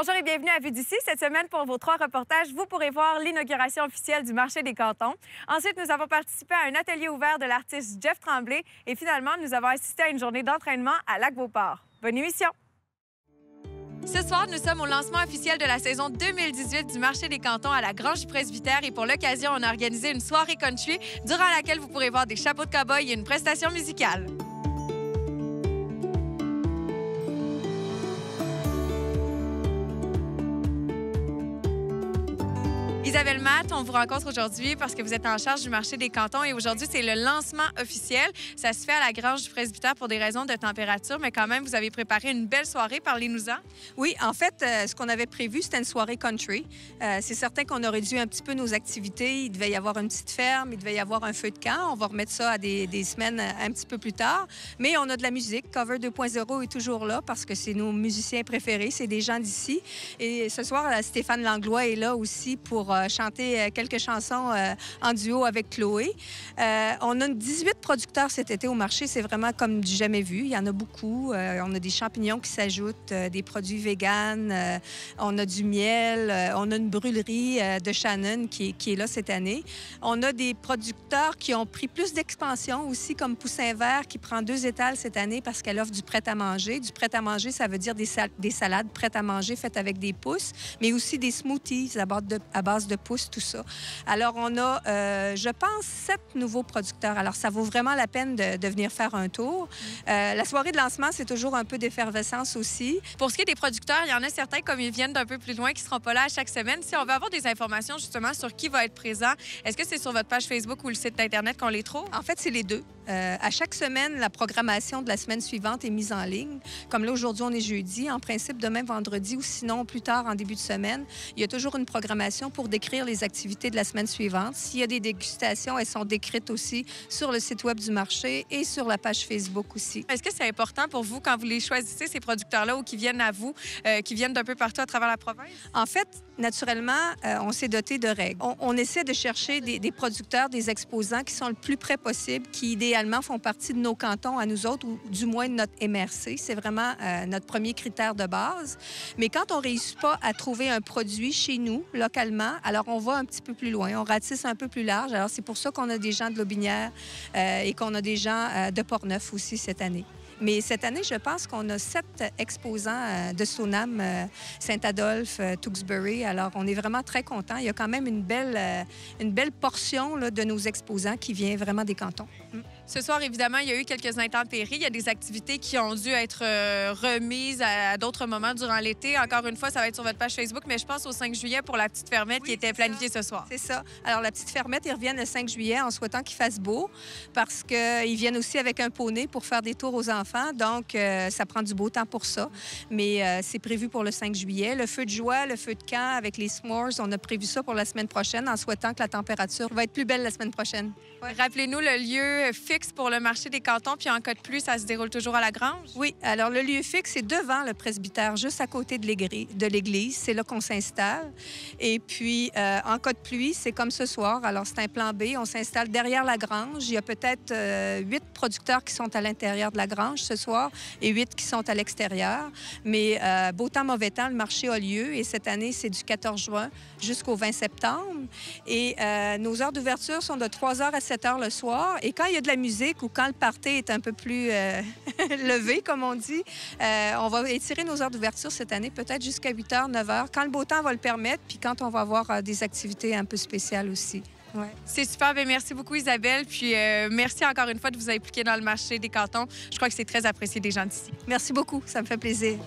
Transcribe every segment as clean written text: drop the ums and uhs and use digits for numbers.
Bonjour et bienvenue à Vue d'ici. Cette semaine, pour vos 3 reportages, vous pourrez voir l'inauguration officielle du marché des cantons. Ensuite, nous avons participé à un atelier ouvert de l'artiste Jeff Tremblay. Et finalement, nous avons assisté à une journée d'entraînement à Lac-Beauport. Bonne émission! Ce soir, nous sommes au lancement officiel de la saison 2018 du marché des cantons à la Grange du Presbytère. Et pour l'occasion, on a organisé une soirée country durant laquelle vous pourrez voir des chapeaux de cow-boy et une prestation musicale. Isabelle Matt, on vous rencontre aujourd'hui parce que vous êtes en charge du marché des cantons et aujourd'hui, c'est le lancement officiel. Ça se fait à la Grange du Presbytère pour des raisons de température, mais quand même, vous avez préparé une belle soirée. Parlez-nous-en. Oui, en fait, ce qu'on avait prévu, c'était une soirée country. C'est certain qu'on a réduit un petit peu nos activités. Il devait y avoir une petite ferme, il devait y avoir un feu de camp. On va remettre ça à des semaines un petit peu plus tard. Mais on a de la musique. Cover 2.0 est toujours là parce que c'est nos musiciens préférés, c'est des gens d'ici. Et ce soir, Stéphane Langlois est là aussi pour chanter quelques chansons en duo avec Chloé. On a 18 producteurs cet été au marché. C'est vraiment comme du jamais vu. Il y en a beaucoup. On a des champignons qui s'ajoutent, des produits véganes. On a du miel. On a une brûlerie de Shannon qui est là cette année. On a des producteurs qui ont pris plus d'expansion aussi, comme Poussin Vert, qui prend 2 étals cette année parce qu'elle offre du prêt-à-manger. Du prêt-à-manger, ça veut dire des salades prêtes-à-manger faites avec des pousses, mais aussi des smoothies à base de pousses, tout ça. Alors, on a, je pense, 7 nouveaux producteurs. Alors, ça vaut vraiment la peine de venir faire un tour. La soirée de lancement, c'est toujours un peu d'effervescence aussi. Pour ce qui est des producteurs, il y en a certains, comme ils viennent d'un peu plus loin, qui ne seront pas là à chaque semaine. Si on veut avoir des informations, justement, sur qui va être présent, est-ce que c'est sur votre page Facebook ou le site Internet qu'on les trouve? En fait, c'est les deux. À chaque semaine, la programmation de la semaine suivante est mise en ligne. Comme là, aujourd'hui, on est jeudi. En principe, demain, vendredi ou sinon, plus tard, en début de semaine, il y a toujours une programmation pour décrire les activités de la semaine suivante. S'il y a des dégustations, elles sont décrites aussi sur le site web du marché et sur la page Facebook aussi. Est-ce que c'est important pour vous, quand vous les choisissez, ces producteurs-là, ou qui viennent à vous, qui viennent d'un peu partout à travers la province? En fait, naturellement, on s'est doté de règles. On essaie de chercher des producteurs, des exposants qui sont le plus près possible, qui idéalement font partie de nos cantons à nous autres, ou du moins de notre MRC. C'est vraiment notre premier critère de base. Mais quand on ne réussit pas à trouver un produit chez nous, localement, alors on va un petit peu plus loin, on ratisse un peu plus large. Alors c'est pour ça qu'on a des gens de Lotbinière et qu'on a des gens de Portneuf aussi cette année. Mais cette année, je pense qu'on a 7 exposants de Stoneham, Saint-Adolphe, Tewksbury. Alors, on est vraiment très contents. Il y a quand même une belle portion là, de nos exposants qui vient vraiment des cantons. Ce soir, évidemment, il y a eu quelques intempéries. Il y a des activités qui ont dû être remises à d'autres moments durant l'été. Encore une fois, ça va être sur votre page Facebook, mais je pense au 5 juillet pour la petite fermette qui était planifiée ce soir. C'est ça. Alors, la petite fermette, ils reviennent le 5 juillet en souhaitant qu'il fasse beau parce qu'ils viennent aussi avec un poney pour faire des tours aux enfants. Donc, ça prend du beau temps pour ça. Mais c'est prévu pour le 5 juillet. Le feu de joie, le feu de camp avec les s'mores, on a prévu ça pour la semaine prochaine en souhaitant que la température va être plus belle la semaine prochaine. Ouais. Rappelez-nous le lieu fixe pour le marché des cantons, puis en cas de pluie, ça se déroule toujours à la Grange? Oui. Alors, le lieu fixe, c'est devant le presbytère, juste à côté de l'église. C'est là qu'on s'installe. Et puis, en cas de pluie, c'est comme ce soir. Alors, c'est un plan B. On s'installe derrière la grange. Il y a peut-être 8 producteurs qui sont à l'intérieur de la grange ce soir et 8 qui sont à l'extérieur. Mais beau temps, mauvais temps, le marché a lieu. Et cette année, c'est du 14 juin jusqu'au 20 septembre. Et nos heures d'ouverture sont de 3h à 7h le soir. Et quand il y a de la musique ou quand le party est un peu plus levé, comme on dit, on va étirer nos heures d'ouverture cette année peut-être jusqu'à 8h, 9h, quand le beau temps va le permettre, puis quand on va avoir des activités un peu spéciales aussi. Ouais. C'est super. Bien, merci beaucoup, Isabelle. Puis merci encore une fois de vous impliquer dans le marché des cantons. Je crois que c'est très apprécié des gens d'ici. Merci beaucoup. Ça me fait plaisir.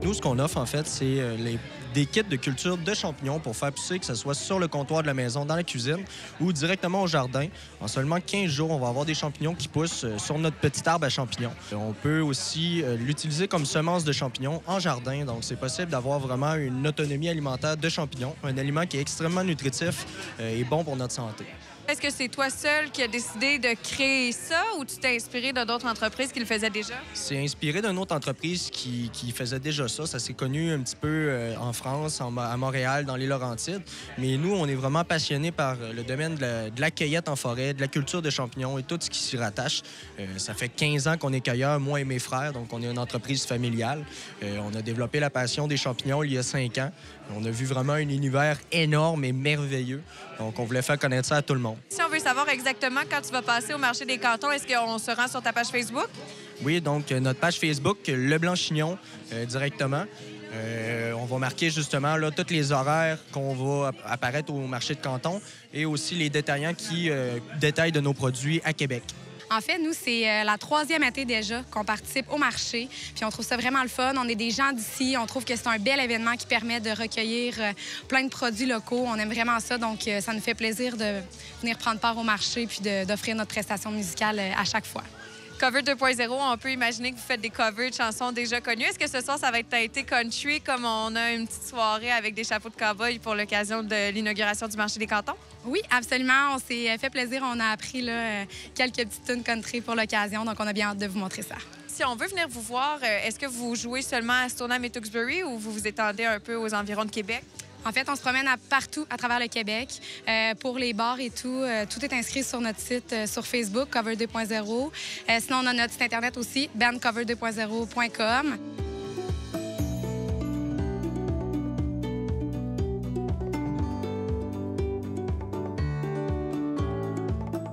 Nous, ce qu'on offre, en fait, c'est des kits de culture de champignons pour faire pousser, que ce soit sur le comptoir de la maison, dans la cuisine ou directement au jardin. En seulement 15 jours, on va avoir des champignons qui poussent sur notre petit arbre à champignons. On peut aussi l'utiliser comme semence de champignons en jardin. Donc, c'est possible d'avoir vraiment une autonomie alimentaire de champignons, un aliment qui est extrêmement nutritif et bon pour notre santé. Est-ce que c'est toi seul qui as décidé de créer ça ou tu t'es inspiré de d'autres entreprises qui le faisaient déjà? C'est inspiré d'une autre entreprise qui faisait déjà ça. Ça s'est connu un petit peu en France, à Montréal, dans les Laurentides. Mais nous, on est vraiment passionnés par le domaine de la cueillette en forêt, de la culture de champignons et tout ce qui s'y rattache. Ça fait 15 ans qu'on est cueilleurs, moi et mes frères, donc on est une entreprise familiale. On a développé la passion des champignons il y a 5 ans. On a vu vraiment un univers énorme et merveilleux. Donc, on voulait faire connaître ça à tout le monde. Si on veut savoir exactement quand tu vas passer au marché des cantons, est-ce qu'on se rend sur ta page Facebook? Oui, donc notre page Facebook, Le Blanchignon, directement. On va marquer justement là, tous les horaires qu'on va apparaître au marché de Canton et aussi les détaillants qui détaillent de nos produits à Québec. En fait, nous, c'est la 3e été déjà qu'on participe au marché. Puis on trouve ça vraiment le fun. On est des gens d'ici. On trouve que c'est un bel événement qui permet de recueillir plein de produits locaux. On aime vraiment ça. Donc, ça nous fait plaisir de venir prendre part au marché puis d'offrir notre prestation musicale à chaque fois. Cover 2.0, on peut imaginer que vous faites des covers de chansons déjà connues. Est-ce que ce soir, ça va être teinté country, comme on a une petite soirée avec des chapeaux de cow-boy pour l'occasion de l'inauguration du marché des cantons? Oui, absolument. On s'est fait plaisir. On a appris là, quelques petites tunes country pour l'occasion. Donc, on a bien hâte de vous montrer ça. Si on veut venir vous voir, est-ce que vous jouez seulement à Stoneham et Tewksbury ou vous vous étendez un peu aux environs de Québec? En fait, on se promène partout à travers le Québec. Pour les bars et tout, tout est inscrit sur notre site sur Facebook, Cover 2.0. Sinon, on a notre site Internet aussi, bandcover2.0.com.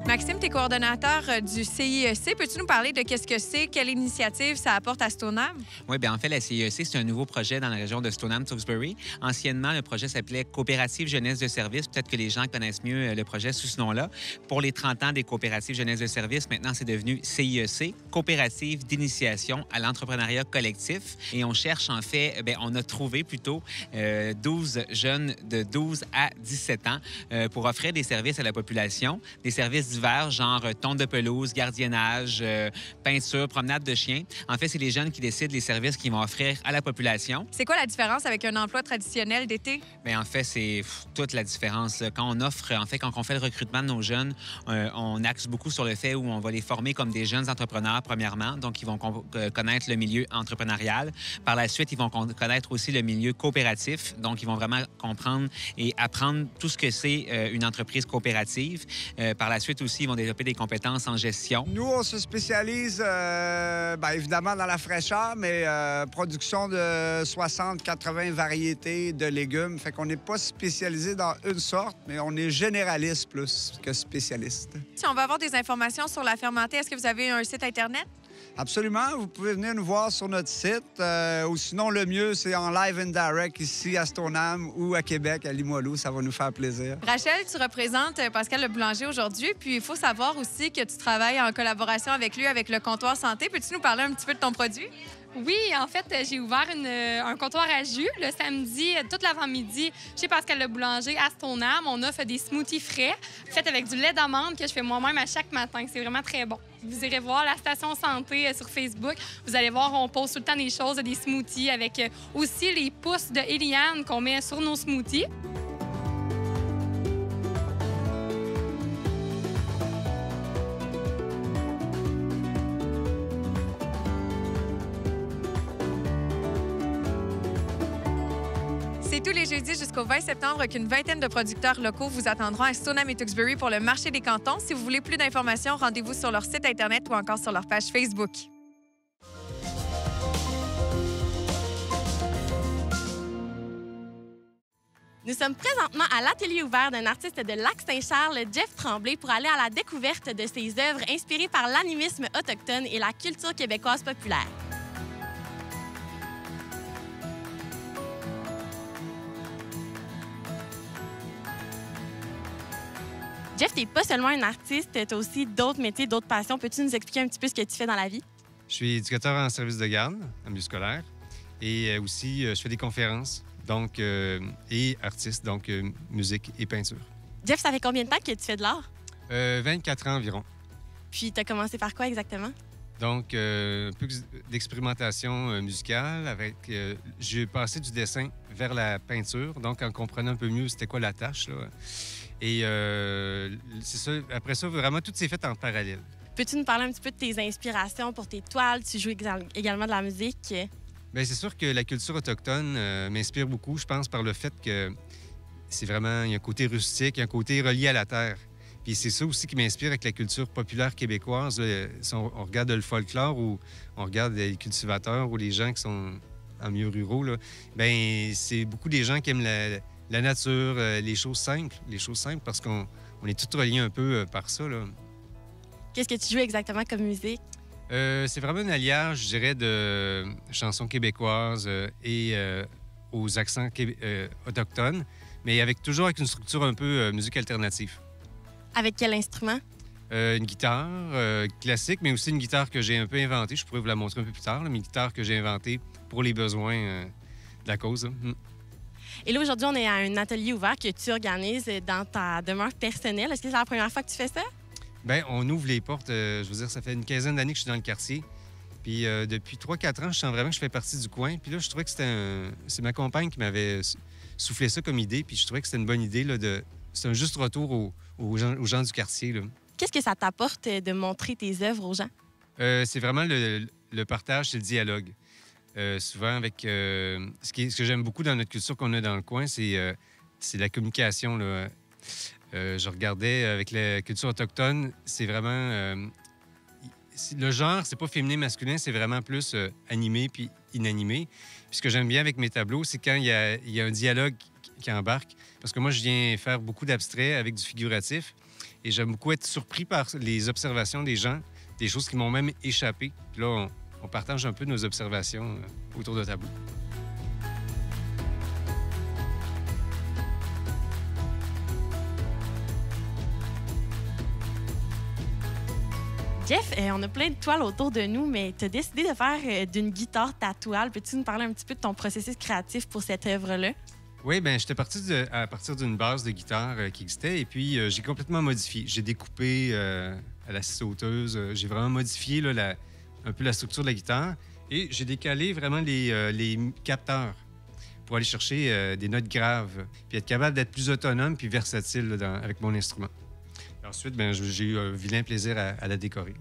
Maxime, tu es coordonnateur du CIEC. Peux-tu nous parler de qu'est-ce que c'est, quelle initiative ça apporte à Stoneham? Oui, bien en fait, la CIEC, c'est un nouveau projet dans la région de Stoneham-Tewksbury. Anciennement, le projet s'appelait Coopérative Jeunesse de service. Peut-être que les gens connaissent mieux le projet sous ce nom-là. Pour les 30 ans des coopératives Jeunesse de service, maintenant, c'est devenu CIEC, Coopérative d'initiation à l'entrepreneuriat collectif. Et on cherche, en fait, bien, on a trouvé plutôt 12 jeunes de 12 à 17 ans pour offrir des services à la population, des services divers, genre tonte de pelouse, gardiennage, peinture, promenade de chiens. En fait, c'est les jeunes qui décident les services qu'ils vont offrir à la population. C'est quoi la différence avec un emploi traditionnel d'été? Bien, en fait, c'est toute la différence. Quand on offre, en fait, quand on fait le recrutement de nos jeunes, on axe beaucoup sur le fait où on va les former comme des jeunes entrepreneurs, premièrement. Donc, ils vont connaître le milieu entrepreneurial. Par la suite, ils vont connaître aussi le milieu coopératif. Donc, ils vont vraiment comprendre et apprendre tout ce que c'est une entreprise coopérative. Par la suite aussi, ils vont développer des compétences en gestion. Nous, on se spécialise, évidemment, dans la fraîcheur, mais production de 60-80 variétés de légumes. Fait qu'on n'est pas spécialisé dans une sorte, mais on est généraliste plus que spécialiste. Si on veut avoir des informations sur la fermentée, est-ce que vous avez un site Internet? Absolument. Vous pouvez venir nous voir sur notre site. Ou sinon, le mieux, c'est en live and direct ici à Stoneham ou à Québec, à Limoilou. Ça va nous faire plaisir. Rachel, tu représentes Pascal Le Boulanger aujourd'hui. Puis il faut savoir aussi que tu travailles en collaboration avec lui, avec le comptoir santé. Peux-tu nous parler un petit peu de ton produit? Oui, en fait, j'ai ouvert un comptoir à jus le samedi, toute l'avant-midi, chez Pascal Le Boulanger à Stoneham. On offre des smoothies frais, faits avec du lait d'amande que je fais moi-même à chaque matin. C'est vraiment très bon. Vous irez voir la station santé sur Facebook. Vous allez voir, on pose tout le temps des choses, des smoothies, avec aussi les pousses de Eliane qu'on met sur nos smoothies. C'est tous les jeudis jusqu'au 20 septembre qu'une vingtaine de producteurs locaux vous attendront à Stoneham et Tewksbury pour le marché des cantons. Si vous voulez plus d'informations, rendez-vous sur leur site Internet ou encore sur leur page Facebook. Nous sommes présentement à l'atelier ouvert d'un artiste de Lac-Saint-Charles, Jeff Tremblay, pour aller à la découverte de ses œuvres inspirées par l'animisme autochtone et la culture québécoise populaire. Jeff, tu n'es pas seulement un artiste, tu as aussi d'autres métiers, d'autres passions. Peux-tu nous expliquer un petit peu ce que tu fais dans la vie? Je suis éducateur en service de garde, en milieu scolaire. Et aussi, je fais des conférences donc, et artiste, donc musique et peinture. Jeff, ça fait combien de temps que tu fais de l'art? 24 ans environ. Puis, tu as commencé par quoi exactement? Donc, un peu d'expérimentation musicale. Avec, j'ai passé du dessin vers la peinture, donc en comprenant un peu mieux c'était quoi la tâche. Là. Et c'est ça. Après ça, vraiment, tout s'est fait en parallèle. Peux-tu nous parler un petit peu de tes inspirations pour tes toiles? Tu joues également de la musique. Bien, c'est sûr que la culture autochtone m'inspire beaucoup, je pense, par le fait que c'est vraiment... Il y a un côté rustique, il y a un côté relié à la terre. Puis c'est ça aussi qui m'inspire avec la culture populaire québécoise. Là. Si on regarde le folklore ou on regarde les cultivateurs ou les gens qui sont en milieu ruraux, là, bien, c'est beaucoup des gens qui aiment la nature, les choses simples. Les choses simples parce qu'on est tous reliés un peu par ça, là. Qu'est-ce que tu joues exactement comme musique? C'est vraiment un alliage, je dirais, de chansons québécoises et aux accents autochtones, mais toujours avec une structure un peu musique alternative. Avec quel instrument? Une guitare classique, mais aussi une guitare que j'ai un peu inventée. Je pourrais vous la montrer un peu plus tard, là, mais une guitare que j'ai inventée pour les besoins de la cause. Et là, aujourd'hui, on est à un atelier ouvert que tu organises dans ta demeure personnelle. Est-ce que c'est la première fois que tu fais ça? Bien, on ouvre les portes. Je veux dire, ça fait une quinzaine d'années que je suis dans le quartier. Puis depuis 3-4 ans, je sens vraiment que je fais partie du coin. Puis là, je trouvais que c'est ma compagne qui m'avait soufflé ça comme idée. Puis je trouvais que c'était une bonne idée. C'est un juste retour aux gens du quartier. Là. Qu'est-ce que ça t'apporte de montrer tes œuvres aux gens? C'est vraiment le partage, c'est le dialogue. Souvent, avec ce que j'aime beaucoup dans notre culture qu'on a dans le coin, c'est la communication. Là. Je regardais avec la culture autochtone, c'est vraiment... le genre, c'est pas féminin-masculin, c'est vraiment plus animé puis inanimé. Puis ce que j'aime bien avec mes tableaux, c'est quand il y a un dialogue qui embarque. Parce que moi, je viens faire beaucoup d'abstraits avec du figuratif. Et j'aime beaucoup être surpris par les observations des gens, des choses qui m'ont même échappé. Puis là, on partage un peu nos observations autour de tableaux. Jeff, on a plein de toiles autour de nous, mais tu as décidé de faire d'une guitare ta toile. Peux-tu nous parler un petit peu de ton processus créatif pour cette œuvre-là? Oui, bien, j'étais parti à partir d'une base de guitare qui existait et puis j'ai complètement modifié. J'ai découpé à la scie sauteuse. J'ai vraiment modifié là, un peu la structure de la guitare et j'ai décalé vraiment les capteurs pour aller chercher des notes graves puis être capable d'être plus autonome puis versatile là, avec mon instrument. Ensuite, ben, j'ai eu un vilain plaisir à la décorer.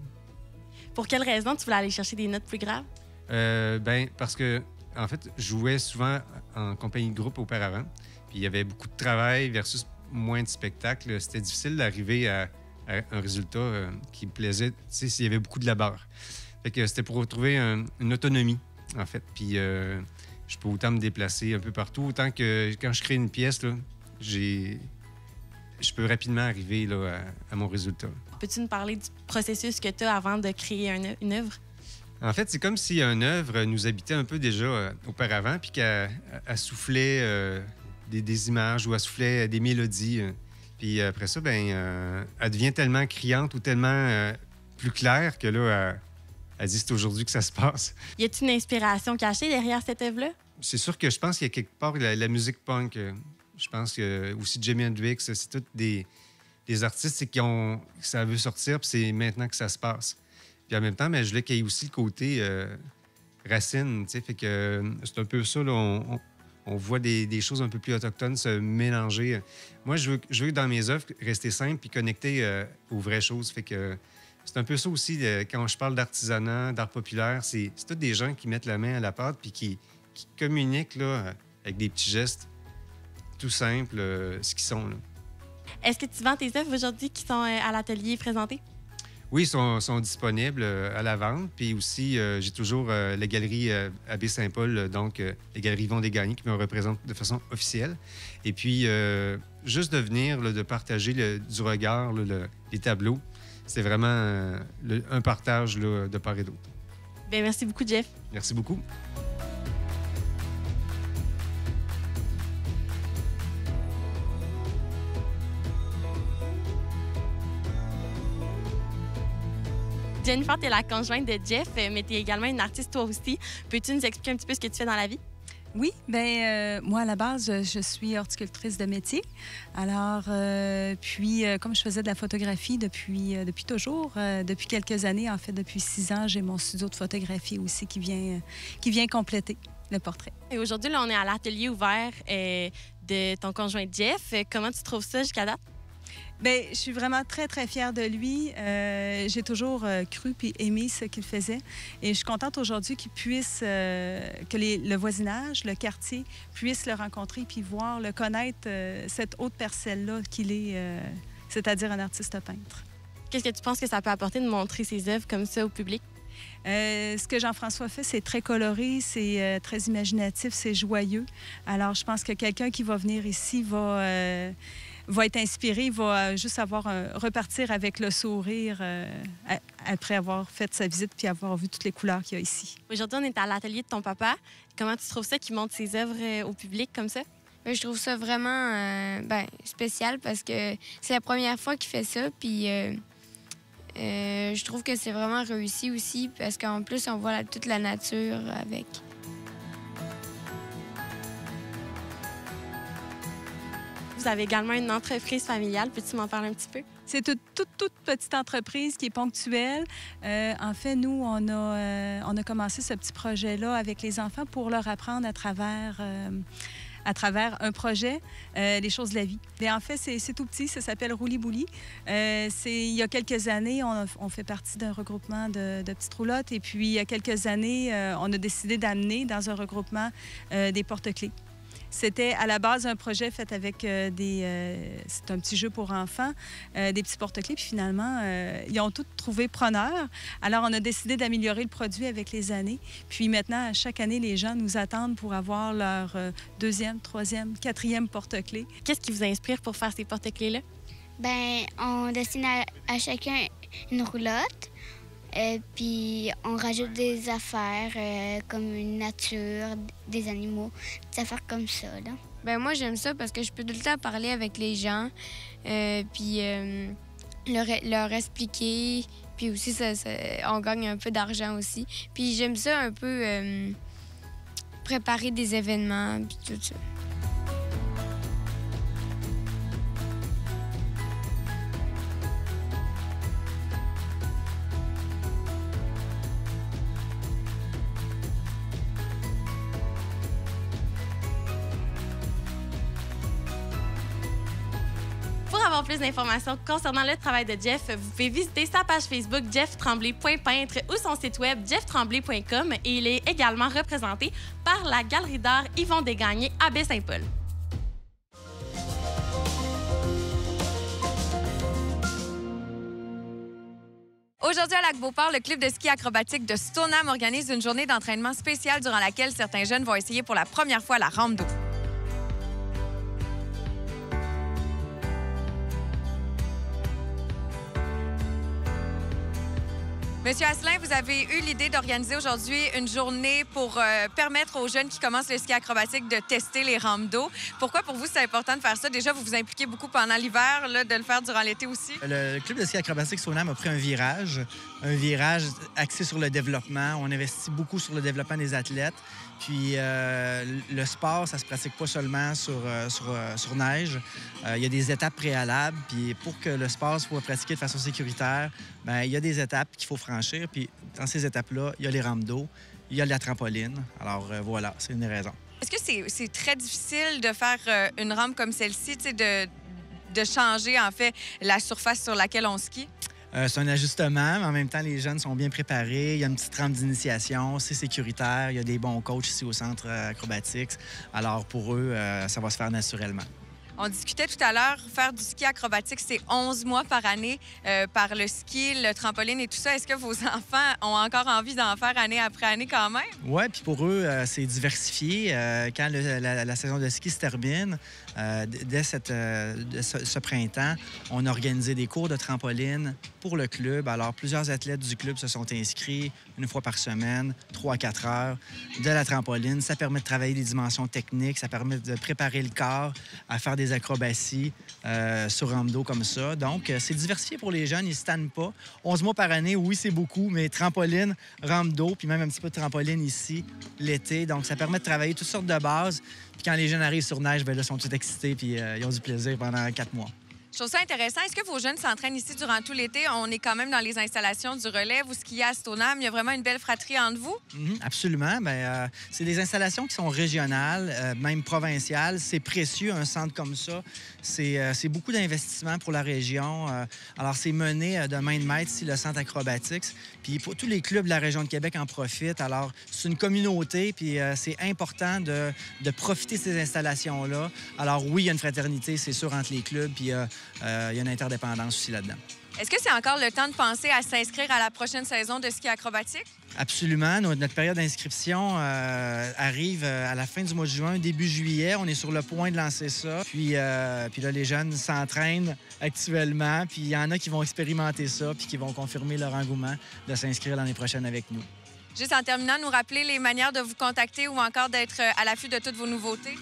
Pour quelle raison tu voulais aller chercher des notes plus graves? Ben, parce que, en fait, je jouais souvent en compagnie de groupe auparavant. Puis il y avait beaucoup de travail versus moins de spectacle. C'était difficile d'arriver à un résultat qui me plaisait, tu sais, s'il y avait beaucoup de labeur. Fait que c'était pour retrouver une autonomie, en fait. Puis je peux autant me déplacer un peu partout, autant que quand je crée une pièce, là, je peux rapidement arriver là, à mon résultat. Peux-tu nous parler du processus que tu as avant de créer une œuvre? En fait, c'est comme si une œuvre nous habitait un peu déjà auparavant, puis qu'elle soufflait des images ou elle soufflait des mélodies. Puis après ça, ben, elle devient tellement criante ou tellement plus claire que là, elle dit c'est aujourd'hui que ça se passe. Y a-t-il une inspiration cachée derrière cette œuvre-là? C'est sûr que je pense qu'il y a quelque part la musique punk. Je pense que aussi Jimi Hendrix, c'est tous des artistes qui ont ça veut sortir, puis c'est maintenant que ça se passe. Puis en même temps, mais je voulais qu'il y ait aussi le côté racine, tu sais, fait que c'est un peu ça, là, on voit des choses un peu plus autochtones se mélanger. Moi, je veux dans mes œuvres rester simple puis connecté aux vraies choses, fait que c'est un peu ça aussi, quand je parle d'artisanat, d'art populaire, c'est tous des gens qui mettent la main à la pâte puis qui communiquent là, avec des petits gestes tout simples, ce qu'ils sont. Là. Est-ce que tu vends tes œuvres aujourd'hui qui sont à l'atelier présentées? Oui, ils sont disponibles à la vente. Puis aussi, j'ai toujours la galerie Abbé Saint-Paul, donc les galeries Yvon Desgagnés qui me représentent de façon officielle. Et puis, juste de venir, là, de partager du regard, là, les tableaux, c'est vraiment un partage là, de part et d'autre. Bien, merci beaucoup, Jeff. Merci beaucoup. Jennifer, tu es la conjointe de Jeff, mais tu es également une artiste toi aussi. Peux-tu nous expliquer un petit peu ce que tu fais dans la vie? Oui, bien, moi, à la base, je suis horticultrice de métier. Alors, comme je faisais de la photographie depuis toujours, depuis quelques années, en fait, depuis 6 ans, j'ai mon studio de photographie aussi qui vient compléter le portrait. Et aujourd'hui, là, on est à l'atelier ouvert de ton conjoint Jeff. Comment tu trouves ça jusqu'à date? Bien, je suis vraiment très, très fière de lui. J'ai toujours cru puis aimé ce qu'il faisait. Et je suis contente aujourd'hui qu'il puisse, que le voisinage, le quartier, puisse le rencontrer puis voir, le connaître, cette haute parcelle-là qu'il est, c'est-à-dire un artiste peintre. Qu'est-ce que tu penses que ça peut apporter de montrer ses œuvres comme ça au public? Ce que Jean-François fait, c'est très coloré, c'est très imaginatif, c'est joyeux. Alors, je pense que quelqu'un qui va venir ici va être inspiré, va juste repartir avec le sourire après avoir fait sa visite puis avoir vu toutes les couleurs qu'il y a ici. Aujourd'hui, on est à l'atelier de ton papa. Comment tu trouves ça qu'il montre ses œuvres au public comme ça? Je trouve ça vraiment spécial parce que c'est la première fois qu'il fait ça. Puis je trouve que c'est vraiment réussi aussi parce qu'en plus, on voit toute la nature avec. Vous avez également une entreprise familiale. Peux-tu m'en parler un petit peu? C'est une toute petite entreprise qui est ponctuelle. En fait, nous, on a commencé ce petit projet-là avec les enfants pour leur apprendre à travers un projet, les choses de la vie. Et en fait, c'est tout petit, ça s'appelle Roulis-Boulis. Il y a quelques années, on fait partie d'un regroupement de petites roulottes. Et puis, il y a quelques années, on a décidé d'amener dans un regroupement des porte-clés. C'était à la base un projet fait avec c'est un petit jeu pour enfants, des petits porte-clés. Puis finalement, ils ont tous trouvé preneur. Alors, on a décidé d'améliorer le produit avec les années. Puis maintenant, chaque année, les gens nous attendent pour avoir leur deuxième, troisième, quatrième porte-clés. Qu'est-ce qui vous inspire pour faire ces porte-clés-là? Bien, on dessine à chacun une roulotte. Puis on rajoute des affaires comme une nature, des animaux, des affaires comme ça. Là. Ben moi, j'aime ça parce que je peux tout le temps parler avec les gens, puis leur expliquer. Puis aussi, on gagne un peu d'argent aussi. Puis j'aime ça un peu préparer des événements, puis tout ça. Pour avoir plus d'informations concernant le travail de Jeff, vous pouvez visiter sa page Facebook jefftremblay.peintre ou son site web jefftremblay.com et il est également représenté par la Galerie d'art Yvon Desgagnés à Baie-Saint-Paul. Aujourd'hui, à Lac-Beauport, le club de ski acrobatique de Stoneham organise une journée d'entraînement spéciale durant laquelle certains jeunes vont essayer pour la première fois la rampe d'eau. Monsieur Asselin, vous avez eu l'idée d'organiser aujourd'hui une journée pour permettre aux jeunes qui commencent le ski acrobatique de tester les rampes d'eau. Pourquoi pour vous c'est important de faire ça? Déjà, vous vous impliquez beaucoup pendant l'hiver, de le faire durant l'été aussi. Le club de ski acrobatique Stoneham a pris un virage axé sur le développement. On investit beaucoup sur le développement des athlètes. Puis le sport, ça se pratique pas seulement sur neige. Il y a des étapes préalables. Puis pour que le sport soit pratiqué de façon sécuritaire, bien, il y a des étapes qu'il faut franchir. Puis dans ces étapes-là, il y a les rampes d'eau, il y a la trampoline. Alors voilà, c'est une des raisons. Est-ce que c'est très difficile de faire une rampe comme celle-ci, de changer en fait la surface sur laquelle on skie? C'est un ajustement, mais en même temps, les jeunes sont bien préparés. Il y a une petite rampe d'initiation, c'est sécuritaire. Il y a des bons coachs ici au centre acrobatique. Alors, pour eux, ça va se faire naturellement. On discutait tout à l'heure, faire du ski acrobatique, c'est 11 mois par année par le ski, le trampoline et tout ça. Est-ce que vos enfants ont encore envie d'en faire année après année quand même? Oui, puis pour eux, c'est diversifié. Quand la saison de ski se termine, dès ce printemps, on a organisé des cours de trampoline pour le club. Alors, plusieurs athlètes du club se sont inscrits une fois par semaine, 3 à 4 heures, de la trampoline. Ça permet de travailler les dimensions techniques, ça permet de préparer le corps à faire des acrobaties sur rampe d'eau comme ça. Donc, c'est diversifié pour les jeunes, ils ne se tannent pas. 11 mois par année, oui, c'est beaucoup, mais trampoline, rampe d'eau, puis même un petit peu de trampoline ici, l'été. Donc, ça permet de travailler toutes sortes de bases. Puis quand les jeunes arrivent sur neige, bien là, ils sont tout excités, puis ils ont du plaisir pendant 4 mois. Je trouve ça intéressant. Est-ce que vos jeunes s'entraînent ici durant tout l'été? On est quand même dans les installations du relais. Vous skiez à Stoneham. Il y a vraiment une belle fratrie entre vous. Absolument. C'est des installations qui sont régionales, même provinciales. C'est précieux, un centre comme ça. C'est beaucoup d'investissement pour la région. Alors, c'est mené de main de maître ici, le centre acrobatique. Puis pour tous les clubs de la région de Québec en profitent. Alors, c'est une communauté, puis c'est important de profiter de ces installations-là. Alors, oui, il y a une fraternité, c'est sûr, entre les clubs, puis il y a une interdépendance aussi là-dedans. Est-ce que c'est encore le temps de penser à s'inscrire à la prochaine saison de ski acrobatique? Absolument. Notre période d'inscription arrive à la fin du mois de juin, début juillet. On est sur le point de lancer ça. Puis là, les jeunes s'entraînent actuellement. Puis il y en a qui vont expérimenter ça puis qui vont confirmer leur engouement de s'inscrire l'année prochaine avec nous. Juste en terminant, nous rappeler les manières de vous contacter ou encore d'être à l'affût de toutes vos nouveautés?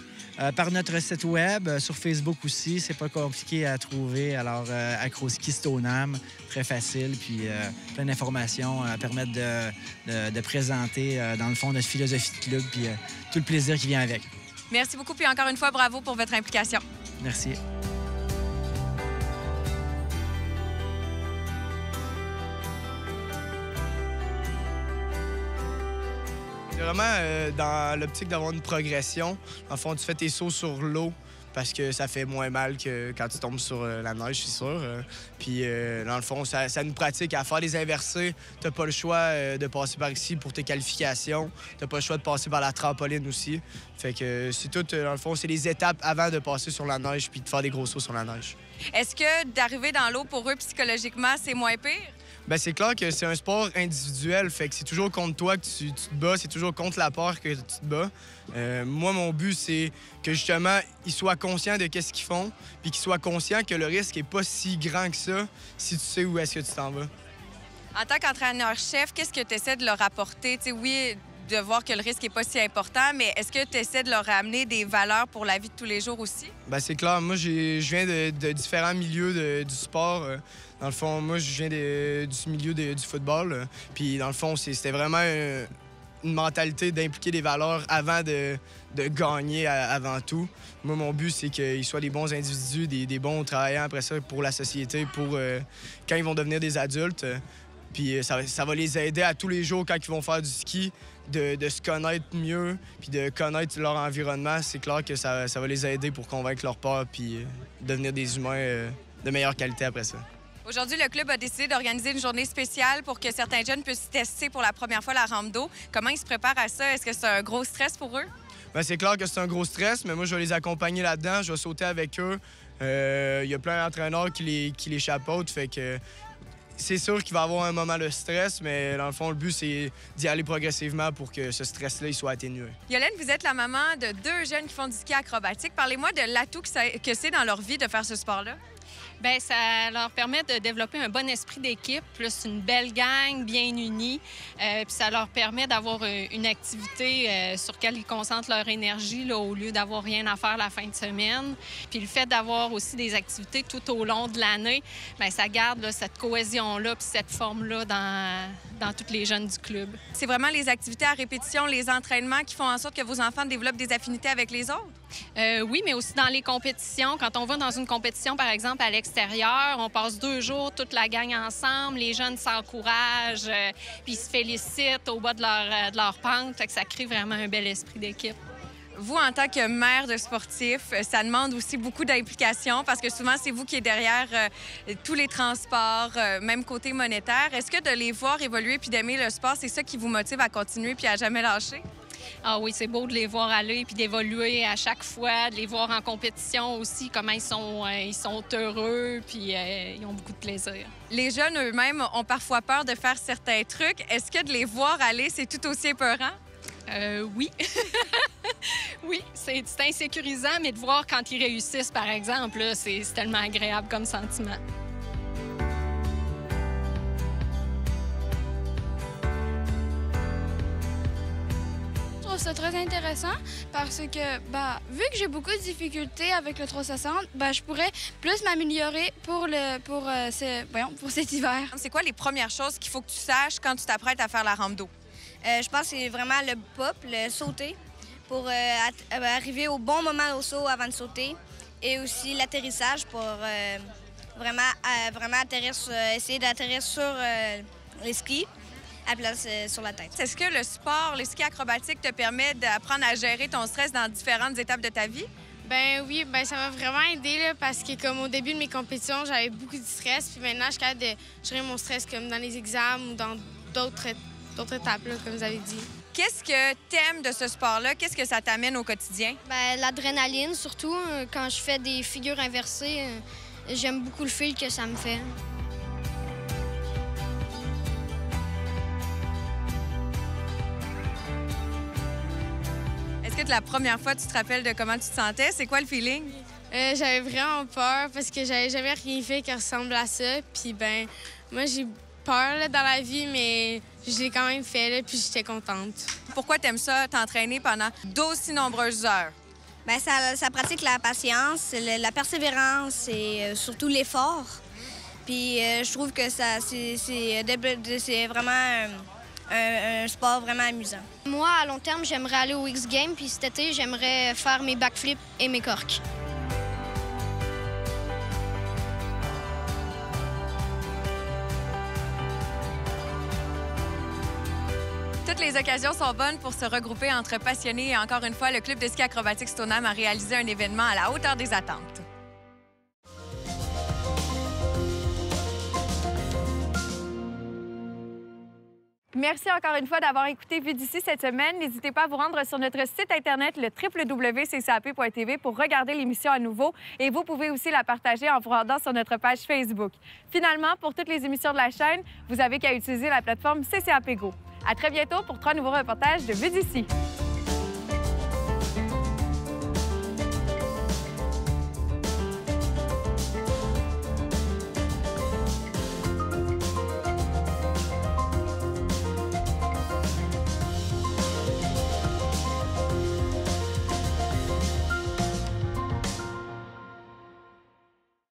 Par notre site web, sur Facebook aussi, c'est pas compliqué à trouver. Alors, Acroski Stoneham, très facile, puis plein d'informations permettent de présenter, dans le fond, notre philosophie de club, puis tout le plaisir qui vient avec. Merci beaucoup, puis encore une fois, bravo pour votre implication. Merci. C'est vraiment dans l'optique d'avoir une progression. En fond, tu fais tes sauts sur l'eau parce que ça fait moins mal que quand tu tombes sur la neige, c'est sûr. Puis, dans le fond, ça nous pratique à faire des inversés. Tu n'as pas le choix de passer par ici pour tes qualifications. Tu n'as pas le choix de passer par la trampoline aussi. Fait que c'est tout, dans le fond, c'est les étapes avant de passer sur la neige puis de faire des gros sauts sur la neige. Est-ce que d'arriver dans l'eau, pour eux, psychologiquement, c'est moins pire? Bien, c'est clair que c'est un sport individuel, fait que c'est toujours contre toi que tu te bats, c'est toujours contre la peur que tu te bats. Moi, mon but, c'est que justement, ils soient conscients de qu'est-ce qu'ils font, puis qu'ils soient conscients que le risque n'est pas si grand que ça si tu sais où est-ce que tu t'en vas. En tant qu'entraîneur-chef, qu'est-ce que tu essaies de leur apporter? Tu sais, oui, de voir que le risque n'est pas si important, mais est-ce que tu essaies de leur amener des valeurs pour la vie de tous les jours aussi? Bien, c'est clair. Moi, je viens de différents milieux du sport. Dans le fond, moi, je viens du milieu du football. Puis, dans le fond, c'était vraiment une mentalité d'impliquer des valeurs avant de gagner avant tout. Moi, mon but, c'est qu'ils soient des bons individus, des bons travailleurs après ça pour la société, pour quand ils vont devenir des adultes. Puis ça va les aider à tous les jours quand ils vont faire du ski, de se connaître mieux, puis de connaître leur environnement. C'est clair que ça va les aider pour convaincre leurs peurs, puis devenir des humains de meilleure qualité après ça. Aujourd'hui, le club a décidé d'organiser une journée spéciale pour que certains jeunes puissent tester pour la première fois la rampe d'eau. Comment ils se préparent à ça? Est-ce que c'est un gros stress pour eux? Bien, c'est clair que c'est un gros stress, mais moi, je vais les accompagner là-dedans. Je vais sauter avec eux. Il y a plein d'entraîneurs qui les chapeautent, fait que c'est sûr qu'il va y avoir un moment de stress, mais dans le fond, le but, c'est d'y aller progressivement pour que ce stress-là il soit atténué. Yolène, vous êtes la maman de 2 jeunes qui font du ski acrobatique. Parlez-moi de l'atout que c'est dans leur vie de faire ce sport-là. Bien, ça leur permet de développer un bon esprit d'équipe, plus une belle gang bien unie. Puis ça leur permet d'avoir une activité sur laquelle ils concentrent leur énergie là, au lieu d'avoir rien à faire la fin de semaine. Puis le fait d'avoir aussi des activités tout au long de l'année, bien, ça garde là, cette cohésion-là puis cette forme-là dans tous les jeunes du club. C'est vraiment les activités à répétition, les entraînements qui font en sorte que vos enfants développent des affinités avec les autres? Oui, mais aussi dans les compétitions. Quand on va dans une compétition, par exemple, à l'extérieur, on passe 2 jours, toute la gang ensemble, les jeunes s'encouragent, puis ils se félicitent au bas de leur pente. Fait que ça crée vraiment un bel esprit d'équipe. Vous, en tant que mère de sportif, ça demande aussi beaucoup d'implication parce que souvent, c'est vous qui êtes derrière tous les transports, même côté monétaire. Est-ce que de les voir évoluer puis d'aimer le sport, c'est ça qui vous motive à continuer puis à jamais lâcher? Ah oui, c'est beau de les voir aller puis d'évoluer à chaque fois, de les voir en compétition aussi, comment ils sont heureux puis ils ont beaucoup de plaisir. Les jeunes eux-mêmes ont parfois peur de faire certains trucs. Est-ce que de les voir aller, c'est tout aussi épeurant? Oui. Oui, c'est insécurisant, mais de voir quand ils réussissent, par exemple, c'est tellement agréable comme sentiment. Je trouve ça très intéressant parce que, vu que j'ai beaucoup de difficultés avec le 360, je pourrais plus m'améliorer pour cet hiver. C'est quoi les premières choses qu'il faut que tu saches quand tu t'apprêtes à faire la rampe d'eau? Je pense que c'est vraiment le pop, le sauter, pour arriver au bon moment au saut avant de sauter. et aussi l'atterrissage pour vraiment essayer d'atterrir sur les skis à la place sur la tête. Est-ce que le sport, les skis acrobatiques, te permet d'apprendre à gérer ton stress dans différentes étapes de ta vie? Ben oui, ben ça m'a vraiment aidé là, parce que comme au début de mes compétitions, j'avais beaucoup de stress. Puis maintenant, je suis capable de gérer mon stress comme dans les examens ou dans d'autres étapes, là, comme vous avez dit. Qu'est-ce que t'aimes de ce sport-là? Qu'est-ce que ça t'amène au quotidien? Ben, l'adrénaline, surtout. Quand je fais des figures inversées, j'aime beaucoup le feel que ça me fait. Est-ce que la première fois, tu te rappelles de comment tu te sentais? C'est quoi le feeling? J'avais vraiment peur parce que j'avais jamais rien fait qui ressemble à ça. Puis ben, moi, j'ai peur là, dans la vie, mais je l'ai quand même fait, là, puis j'étais contente. Pourquoi t'aimes ça, t'entraîner pendant d'aussi nombreuses heures? Bien, ça pratique la patience, la persévérance et surtout l'effort. Puis je trouve que c'est vraiment un sport vraiment amusant. Moi, à long terme, j'aimerais aller au X Games, puis cet été, j'aimerais faire mes backflips et mes corks. Toutes les occasions sont bonnes pour se regrouper entre passionnés et encore une fois, le Club de ski acrobatique Stoneham a réalisé un événement à la hauteur des attentes. Merci encore une fois d'avoir écouté Vue d'ici cette semaine. N'hésitez pas à vous rendre sur notre site Internet, le www.ccap.tv, pour regarder l'émission à nouveau. Et vous pouvez aussi la partager en vous rendant sur notre page Facebook. Finalement, pour toutes les émissions de la chaîne, vous avez qu'à utiliser la plateforme CCAP Go. À très bientôt pour 3 nouveaux reportages de Vue d'ici.